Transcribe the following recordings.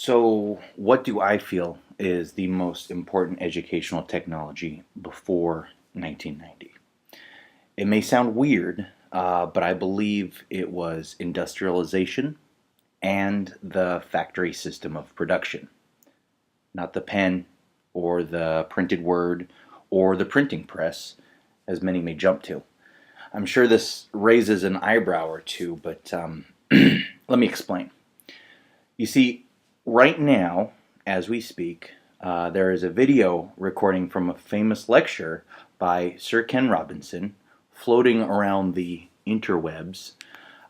So, what do I feel is the most important educational technology before 1990? It may sound weird, but I believe it was industrialization and the factory system of production, not the pen or the printed word or the printing press, as many may jump to. I'm sure this raises an eyebrow or two, but let me explain. You see, right now, as we speak, there is a video recording from a famous lecture by Sir Ken Robinson floating around the interwebs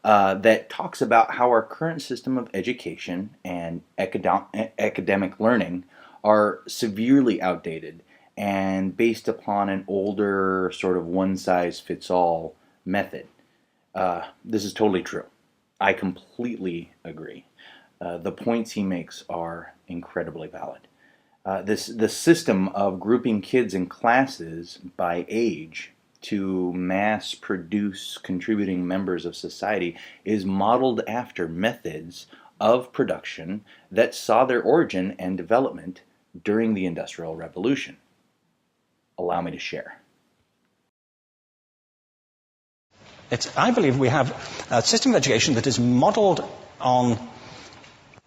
that talks about how our current system of education and academic learning are severely outdated and based upon an older, sort of one size fits all method. This is totally true. I completely agree. The points he makes are incredibly valid. The system of grouping kids in classes by age to mass produce contributing members of society is modeled after methods of production that saw their origin and development during the Industrial Revolution. Allow me to share. I believe we have a system of education that is modeled on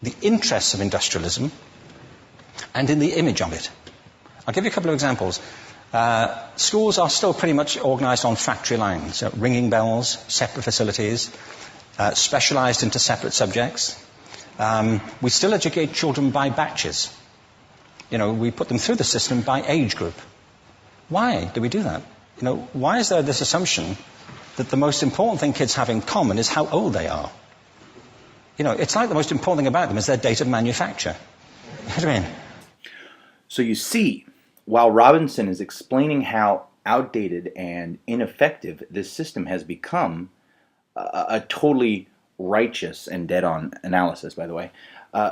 the interests of industrialism and in the image of it. I'll give you a couple of examples. Schools are still pretty much organized on factory lines, ringing bells, separate facilities, specialized into separate subjects. We still educate children by batches. We put them through the system by age group. Why do we do that? Why is there this assumption that the most important thing kids have in common is how old they are? It's like the most important thing about them is their date of manufacture. You know what I mean? So you see, while Robinson is explaining how outdated and ineffective this system has become, a totally righteous and dead-on analysis, by the way,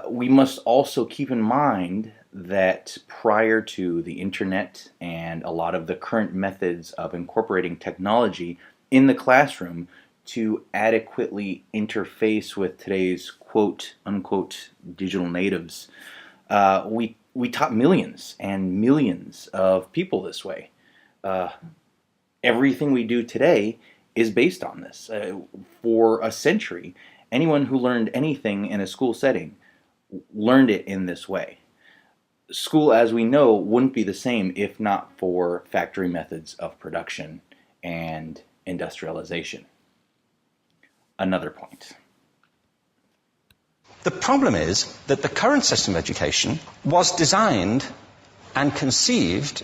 we must also keep in mind that prior to the internet and a lot of the current methods of incorporating technology in the classroom to adequately interface with today's quote-unquote digital natives, we taught millions and millions of people this way. Everything we do today is based on this. For a century, anyone who learned anything in a school setting learned it in this way. School, as we know, wouldn't be the same if not for factory methods of production and industrialization. Another point. The problem is that the current system of education was designed and conceived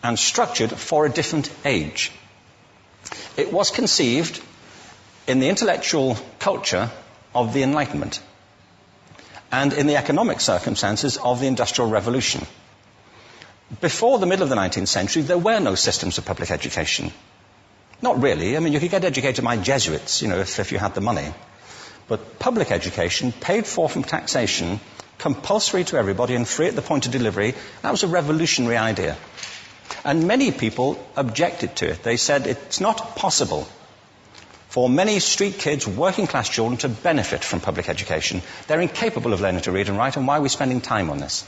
and structured for a different age. It was conceived in the intellectual culture of the Enlightenment and in the economic circumstances of the Industrial Revolution. Before the middle of the 19th century, there were no systems of public education. Not really. You could get educated by Jesuits, if you had the money. But public education, paid for from taxation, compulsory to everybody and free at the point of delivery, that was a revolutionary idea. And many people objected to it. They said it's not possible for many street kids, working class children, to benefit from public education. They're incapable of learning to read and write, and why are we spending time on this?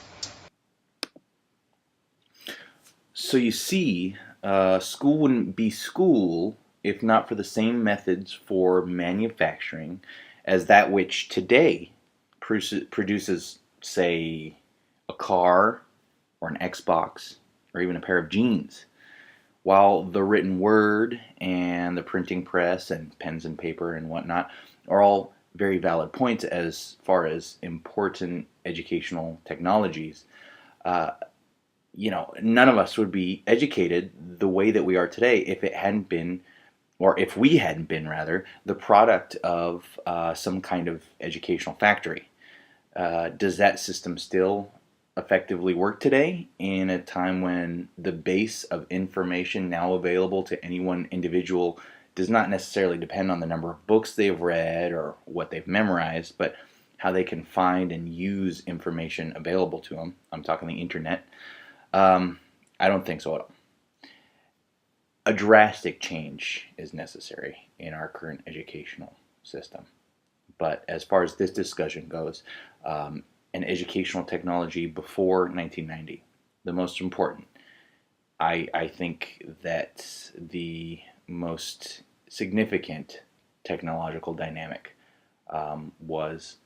So you see, school wouldn't be school if not for the same methods for manufacturing as that which today produces, say, a car or an Xbox or even a pair of jeans. While the written word and the printing press and pens and paper and whatnot are all very valid points as far as important educational technologies, none of us would be educated the way that we are today if it hadn't been, or if we hadn't been rather, the product of some kind of educational factory. Does that system still effectively work today in a time when the base of information now available to any one individual does not necessarily depend on the number of books they've read or what they've memorized, but how they can find and use information available to them? I'm talking the internet. I don't think so at all. A drastic change is necessary in our current educational system. But as far as this discussion goes, and educational technology before 1990, the most important. I think that the most significant technological dynamic was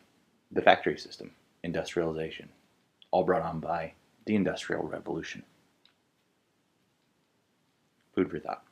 the factory system, industrialization, all brought on by the Industrial Revolution. Food for thought.